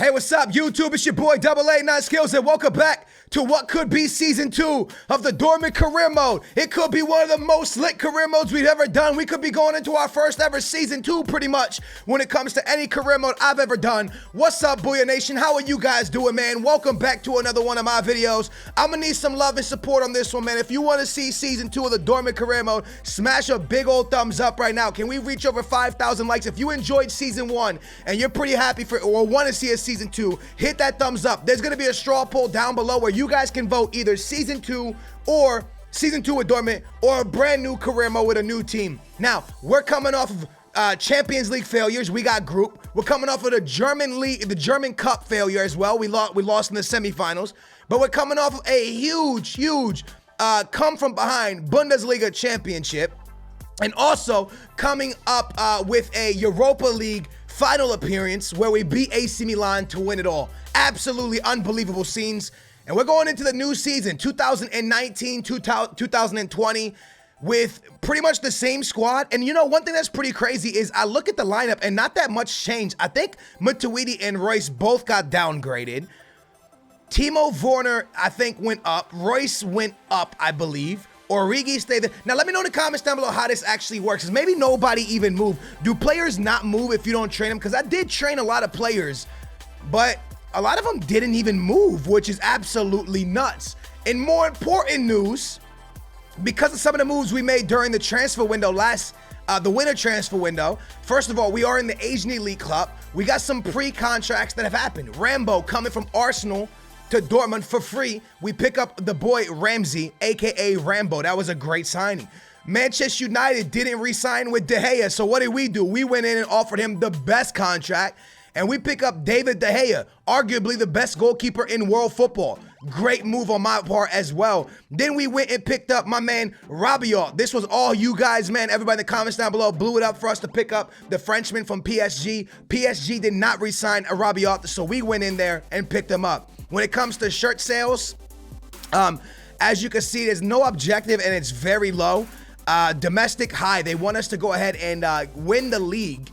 Hey, what's up, YouTube? It's your boy Double A 9 Skills, and welcome back to what could be Season 2 of the Dortmund Career Mode. It could be one of the most lit career modes we've ever done. We could be going into our first ever Season 2 pretty much when it comes to any career mode I've ever done. What's up, Booyah Nation? How are you guys doing, man? Welcome back to another one of my videos. I'm gonna need some love and support on this one, man. If you want to see Season 2 of the Dortmund Career Mode, smash a big old thumbs up right now. Can we reach over 5,000 likes? If you enjoyed Season 1 and you're pretty happy for or want to see a Season 2, hit that thumbs up. There's going to be a straw poll down below where you guys can vote either Season 2 or Season 2 with Dortmund or a brand new career mode with a new team. Now, we're coming off of Champions League failures. We got group. We're coming off of the German Cup failure as well. We lost in the semifinals. But we're coming off of a huge come from behind Bundesliga championship. And also coming up with a Europa League final appearance where we beat AC Milan to win it all. Absolutely unbelievable scenes. And we're going into the new season, 2019-2020, with pretty much the same squad. And you know, one thing that's pretty crazy is I look at the lineup and not that much changed. I think Matuidi and Royce both got downgraded. Timo Werner, I think, went up. Royce went up, I believe. Origi stayed there. Now, let me know in the comments down below how this actually works. Because maybe nobody even moved. Do players not move if you don't train them? Because I did train a lot of players, but a lot of them didn't even move, which is absolutely nuts. And more important news, because of some of the moves we made during the transfer window the winter transfer window. First of all, we are in the Asian Elite Club. We got some pre-contracts that have happened. Rambo coming from Arsenal to Dortmund for free. We pick up the boy Ramsey, aka Rambo. That was a great signing. Manchester United didn't re-sign with De Gea, so what did we do? We went in and offered him the best contract, and we pick up David De Gea, arguably the best goalkeeper in world football. Great move on my part as well. Then we went and picked up my man Rabiot. This was all you guys, man. Everybody in the comments down below blew it up for us to pick up the Frenchman from PSG. PSG did not re-sign a Rabiot, so we went in there and picked him up. When it comes to shirt sales, as you can see, there's no objective and it's very low. Domestic high. They want us to go ahead and win the league.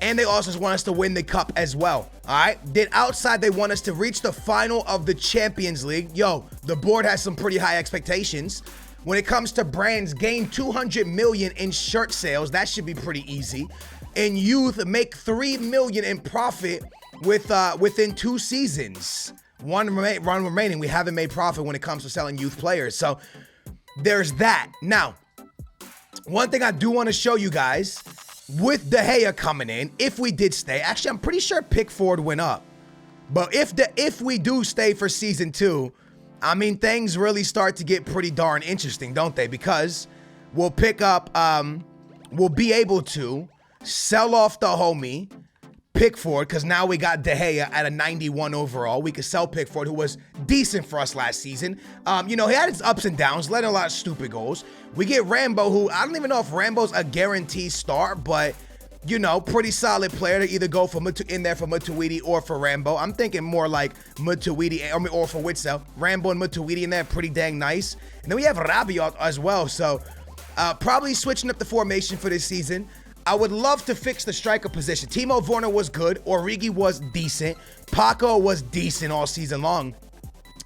And they also want us to win the cup as well. All right. Then outside, they want us to reach the final of the Champions League. Yo, the board has some pretty high expectations. When it comes to brands, gain 200 million in shirt sales. That should be pretty easy. In youth, make 3 million in profit within 2 seasons. One remaining. We haven't made profit when it comes to selling youth players. So there's that. Now, one thing I do want to show you guys, with De Gea coming in, if we did stay, actually, I'm pretty sure Pickford went up. But if we do stay for Season 2, I mean, things really start to get pretty darn interesting, don't they? Because we'll pick up, we'll be able to sell off the homie Pickford, because now we got De Gea at a 91 overall. We could sell Pickford, who was decent for us last season. You know, he had his ups and downs, letting a lot of stupid goals. We get Rambo, who I don't even know if Rambo's a guaranteed start, but, you know, pretty solid player to either go for in there for Matuidi or for Rambo. I'm thinking more like Matuidi or for Witzel. Rambo and Matuidi in there, pretty dang nice. And then we have Rabiot as well, so probably switching up the formation for this season. I would love to fix the striker position. Timo Werner was good. Origi was decent. Paco was decent all season long.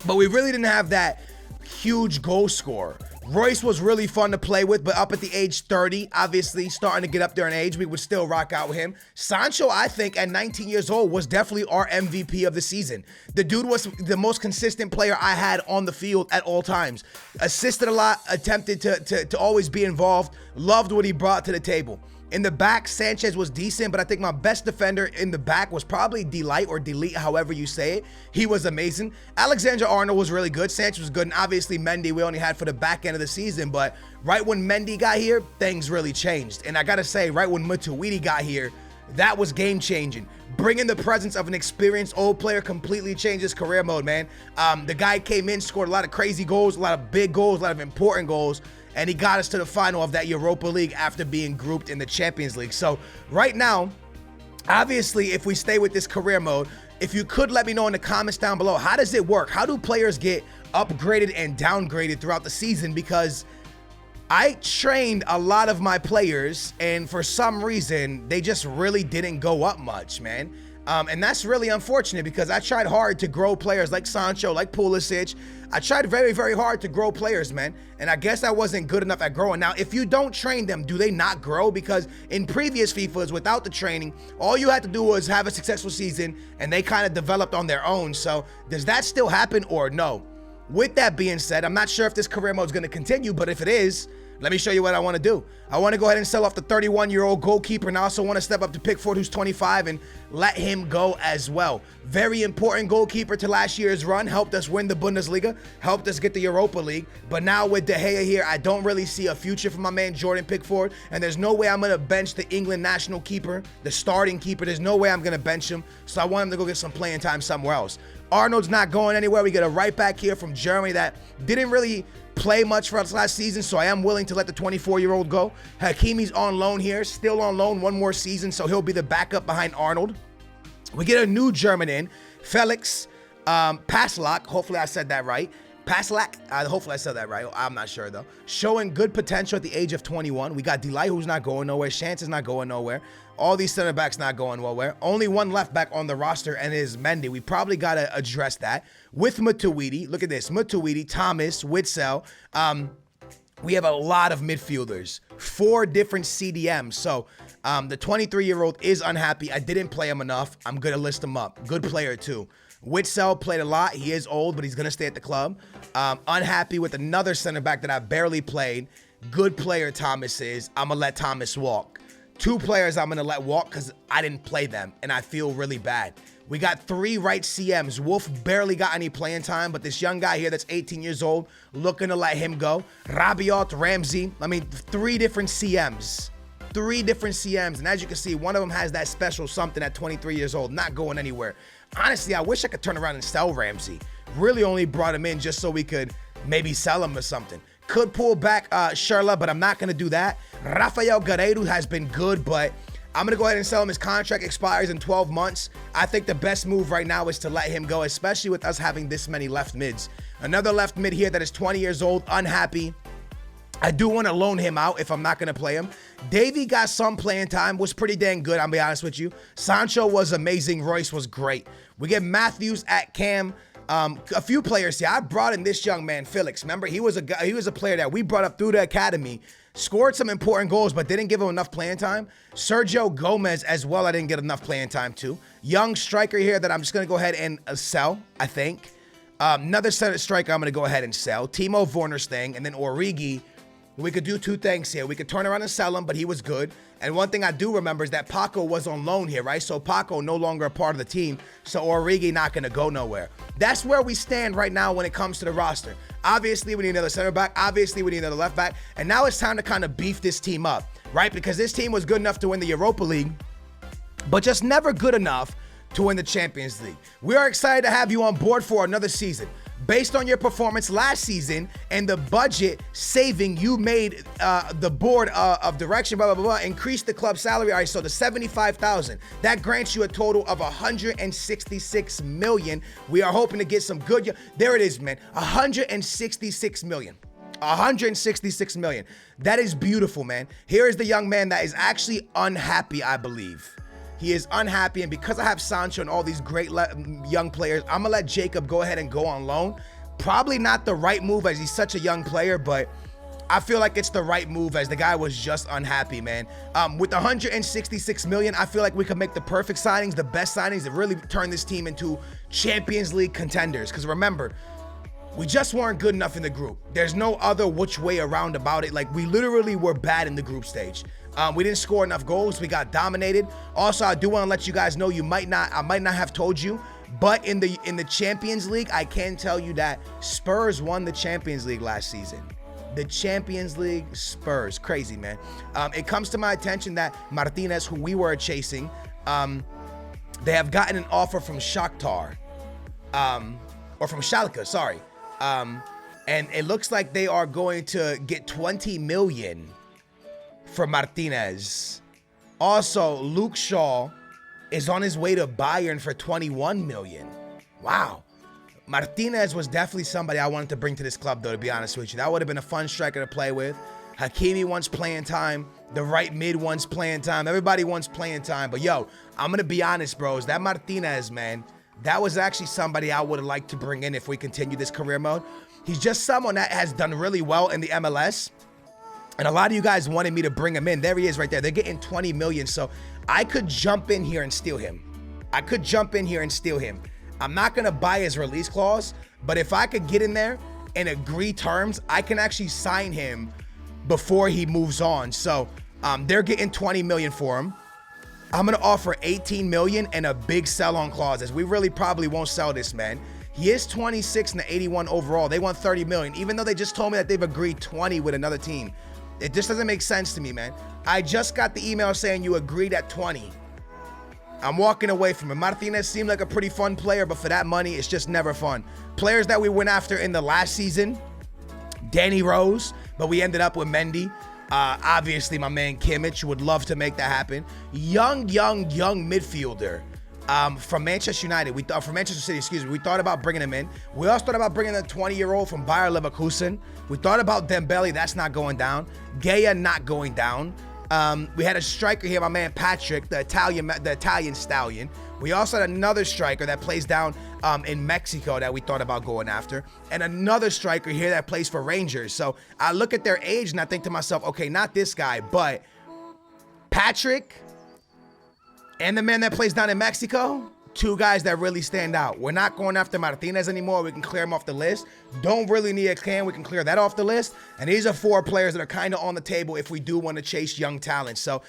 But we really didn't have that huge goal scorer. Royce was really fun to play with, but up at the age 30, obviously starting to get up there in age, we would still rock out with him. Sancho, I think, at 19 years old, was definitely our MVP of the season. The dude was the most consistent player I had on the field at all times. Assisted a lot, attempted to always be involved, loved what he brought to the table. In the back, Sanchez was decent, but I think my best defender in the back was probably Delight or Delete, however you say it. He was amazing. Alexander-Arnold was really good. Sanchez was good, and obviously Mendy we only had for the back end of the season, but right when Mendy got here, things really changed. And I gotta say, right when Matuidi got here, that was game-changing. Bringing the presence of an experienced old player completely changed his career mode, man. The guy came in, scored a lot of crazy goals, a lot of big goals, a lot of important goals, and he got us to the final of that Europa League after being grouped in the Champions League. So right now, obviously, if we stay with this career mode, if you could let me know in the comments down below, how does it work? How do players get upgraded and downgraded throughout the season? Because I trained a lot of my players, and for some reason, they just really didn't go up much, man. And that's really unfortunate because I tried hard to grow players like Sancho, like Pulisic. I tried very, very hard to grow players, man. And I guess I wasn't good enough at growing. Now, if you don't train them, do they not grow? Because in previous FIFAs, without the training, all you had to do was have a successful season and they kind of developed on their own. So does that still happen or no? With that being said, I'm not sure if this career mode is going to continue, but if it is, let me show you what I want to do. I want to go ahead and sell off the 31-year-old goalkeeper, and I also want to step up to Pickford, who's 25, and let him go as well. Very important goalkeeper to last year's run, helped us win the Bundesliga, helped us get the Europa League, but now with De Gea here, I don't really see a future for my man Jordan Pickford, and there's no way I'm going to bench the England national keeper, the starting keeper. There's no way I'm going to bench him, so I want him to go get some playing time somewhere else. Arnold's not going anywhere. We get a right back here from Germany that didn't really play much for us last season, so I am willing to let the 24-year-old go. Hakimi's on loan here, still on loan one more season, so he'll be the backup behind Arnold. We get a new German in, Felix Passlack. Hopefully I said that right. Passlack, hopefully I said that right. I'm not sure though. Showing good potential at the age of 21. We got Delight, who's not going nowhere. Chance is not going nowhere. All these center backs not going nowhere. Only one left back on the roster, and it is Mendy. We probably got to address that. With Matuidi, look at this. Matuidi, Thomas, Witsel. We have a lot of midfielders. 4 different CDMs. So the 23-year-old is unhappy. I didn't play him enough. I'm going to list him up. Good player too. Witsel played a lot. He is old, but he's going to stay at the club. Unhappy with another center back that I barely played. Good player Thomas is. I'm going to let Thomas walk. 2 players I'm going to let walk because I didn't play them, and I feel really bad. We got 3 right CMs. Wolf barely got any playing time, but this young guy here that's 18 years old, looking to let him go. Rabiot, Ramsey. 3 different CMs. 3 different CMs, and as you can see, one of them has that special something at 23 years old, not going anywhere. Honestly, I wish I could turn around and sell Ramsey. Really only brought him in just so we could maybe sell him or something. Could pull back Sherla, but I'm not going to do that. Rafael Guerreiro has been good, but I'm going to go ahead and sell him. His contract expires in 12 months. I think the best move right now is to let him go, especially with us having this many left mids. Another left mid here that is 20 years old, unhappy. I do want to loan him out if I'm not going to play him. Davey got some playing time, was pretty dang good, I'll be honest with you. Sancho was amazing. Royce was great. We get Matthews at Cam. A few players here. I brought in this young man, Felix. Remember, he was a player that we brought up through the academy, scored some important goals, but didn't give him enough playing time. Sergio Gomez as well, I didn't get enough playing time too. Young striker here that I'm just going to go ahead and sell, I think. Another center striker I'm going to go ahead and sell. Timo Werner's thing, and then Origi. We could do 2 things here. We could turn around and sell him, but he was good. And one thing I do remember is that Paco was on loan here, right? So Paco no longer a part of the team. So Origi not going to go nowhere. That's where we stand right now when it comes to the roster. Obviously, we need another center back. Obviously, we need another left back. And now it's time to kind of beef this team up, right? Because this team was good enough to win the Europa League, but just never good enough to win the Champions League. We are excited to have you on board for another season. Based on your performance last season and the budget saving you made, the board of direction, blah, blah, blah, increase the club salary. All right, so the $75,000, that grants you a total of $166 million. We are hoping to get some good, there it is, man, $166 million. $166 million. That is beautiful, man. Here is the young man that is actually unhappy, I believe. He is unhappy, and because I have Sancho and all these great young players, I'm going to let Jacob go ahead and go on loan. Probably not the right move as he's such a young player, but I feel like it's the right move as the guy was just unhappy, man. With $166 million, I feel like we could make the perfect signings, the best signings that really turn this team into Champions League contenders. Because remember, we just weren't good enough in the group. There's no other which way around about it. Like, we literally were bad in the group stage. We didn't score enough goals. We got dominated. Also, I do want to let you guys know, I might not have told you, but in the Champions League, I can tell you that Spurs won the Champions League last season. The Champions League, Spurs. Crazy, man. It comes to my attention that Martinez, who we were chasing, they have gotten an offer from Shakhtar, or from Schalke, sorry. And it looks like they are going to get 20 million for Martinez. Also, Luke Shaw is on his way to Bayern for 21 million. Wow. Martinez was definitely somebody I wanted to bring to this club, though, to be honest with you. That would have been a fun striker to play with. Hakimi wants playing time. The right mid wants playing time. Everybody wants playing time. But yo, I'm going to be honest, bros. That Martinez, man, that was actually somebody I would have liked to bring in if we continue this career mode. He's just someone that has done really well in the MLS. And a lot of you guys wanted me to bring him in. There he is right there. They're getting 20 million. So I could jump in here and steal him. I'm not going to buy his release clause, but if I could get in there and agree terms, I can actually sign him before he moves on. So they're getting 20 million for him. I'm going to offer 18 million and a big sell-on clause, as we really probably won't sell this man. He is 26 and 81 overall. They want 30 million, even though they just told me that they've agreed 20 with another team. It just doesn't make sense to me, man. I just got the email saying you agreed at 20. I'm walking away from it. Martinez seemed like a pretty fun player, but for that money, it's just never fun. Players that we went after in the last season, Danny Rose, but we ended up with Mendy. Obviously, my man Kimmich would love to make that happen. Young midfielder from Manchester United. From Manchester City, excuse me. We thought about bringing him in. We also thought about bringing a 20-year-old from Bayer Leverkusen. We thought about Dembele. That's not going down. GEA not going down. We had a striker here, my man Patrick, the Italian stallion. We also had another striker that plays down in Mexico that we thought about going after, and another striker here that plays for Rangers. So I look at their age and I think to myself, okay, not this guy, but Patrick and the man that plays down in Mexico, two guys that really stand out. We're not going after Martinez anymore. We can clear him off the list. Don't really need a can. We can clear that off the list. And these are 4 players that are kind of on the table if we do want to chase young talent. So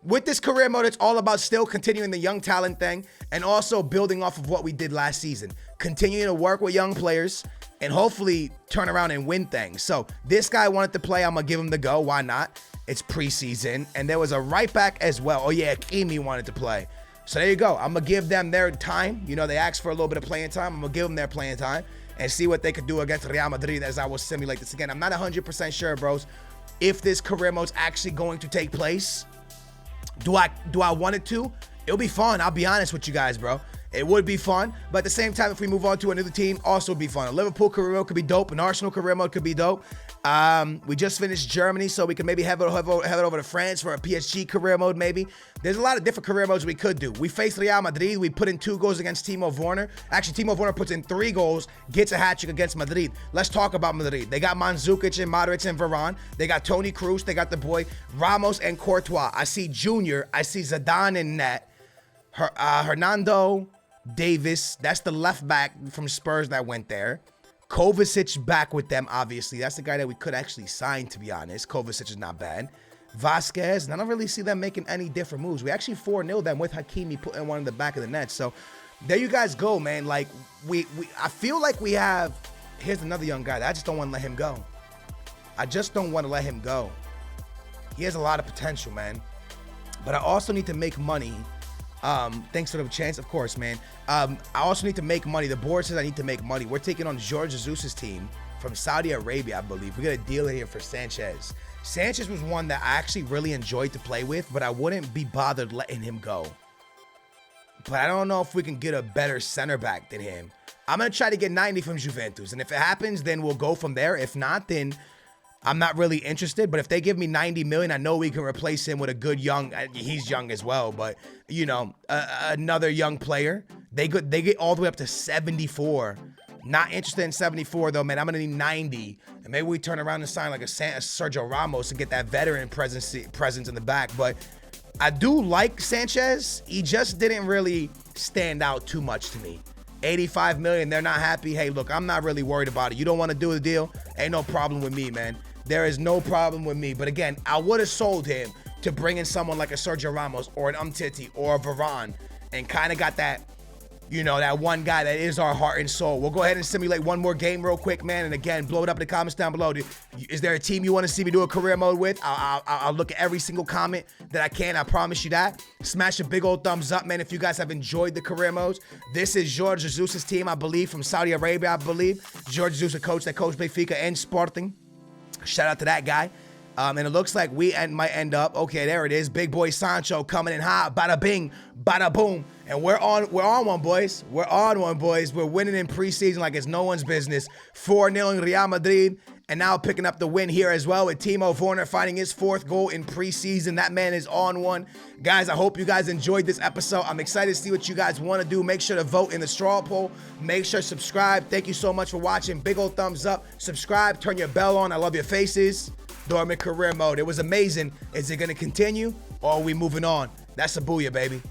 with this career mode, it's all about still continuing the young talent thing and also building off of what we did last season. Continuing to work with young players and hopefully turn around and win things. So this guy wanted to play. I'm going to give him the go. Why not? It's preseason. And there was a right back as well. Oh, yeah, Kimi wanted to play. So there you go. I'm going to give them their time. You know, they asked for a little bit of playing time. I'm going to give them their playing time and see what they could do against Real Madrid as I will simulate this again. I'm not 100% sure, bros, if this career mode is actually going to take place. Do I want it to? It'll be fun. I'll be honest with you guys, bro. It would be fun. But at the same time, if we move on to another team, also be fun. A Liverpool career mode could be dope. An Arsenal career mode could be dope. We just finished Germany, so we can maybe head over to France for a PSG career mode, maybe. There's a lot of different career modes we could do. We faced Real Madrid. We put in 2 goals against Timo Werner. Actually, Timo Werner puts in 3 goals, gets a hat-trick against Madrid. Let's talk about Madrid. They got Mandzukic and Modric and Varane. They got Toni Kroos. They got the boy Ramos and Courtois. I see Junior. I see Zidane in net. Hernando Davis, that's the left back from Spurs that went there. Kovacic back with them, obviously. That's the guy that we could actually sign, to be honest. Kovacic is not bad. Vasquez, and I don't really see them making any different moves. We actually 4-0 them with Hakimi putting one in the back of the net. So there you guys go, man. Like, I feel like we have, here's another young guy that I just don't want to let him go. I just don't want to let him go. He has a lot of potential, man. But I also need to make money. Thanks for the chance, of course, man. I also need to make money. The board says I need to make money. We're taking on Jorge Jesus' team from Saudi Arabia, I believe. We got a deal in here for Sanchez. Sanchez was one that I actually really enjoyed to play with, but I wouldn't be bothered letting him go. But I don't know if we can get a better center back than him. I'm going to try to get 90 from Juventus, and if it happens, then we'll go from there. If not, then I'm not really interested. But if they give me 90 million, I know we can replace him with a good young, he's young as well, but, you know, another young player. They get all the way up to 74. Not interested in 74, though, man. I'm going to need 90. And maybe we turn around and sign like a Sergio Ramos and get that veteran presence in the back. But I do like Sanchez. He just didn't really stand out too much to me. 85 million, they're not happy. Hey, look, I'm not really worried about it. You don't want to do the deal? Ain't no problem with me, man. There is no problem with me. But again, I would have sold him to bring in someone like a Sergio Ramos or an Umtiti or a Varane and kind of got that, you know, that one guy that is our heart and soul. We'll go ahead and simulate one more game real quick, man. And again, blow it up in the comments down below. Is there a team you want to see me do a career mode with? I'll look at every single comment that I can. I promise you that. Smash a big old thumbs up, man, if you guys have enjoyed the career modes. This is Jorge Jesus' team, I believe, from Saudi Arabia, I believe. Jorge Jesus, a coach that coached Benfica and Sporting. Shout out to that guy. And it looks like we might end up, okay, there it is. Big boy Sancho coming in hot. Bada bing, bada boom. And we're on one, boys. We're on one, boys. We're winning in preseason like it's no one's business. 4-0 in Real Madrid. and now picking up the win here as well with Timo Werner finding his 4th goal in preseason. That man is on one. Guys, I hope you guys enjoyed this episode. I'm excited to see what you guys want to do. Make sure to vote in the straw poll. Make sure to subscribe. Thank you so much for watching. Big old thumbs up. Subscribe. Turn your bell on. I love your faces. Dortmund career mode. It was amazing. Is it going to continue or are we moving on? That's a booyah, baby.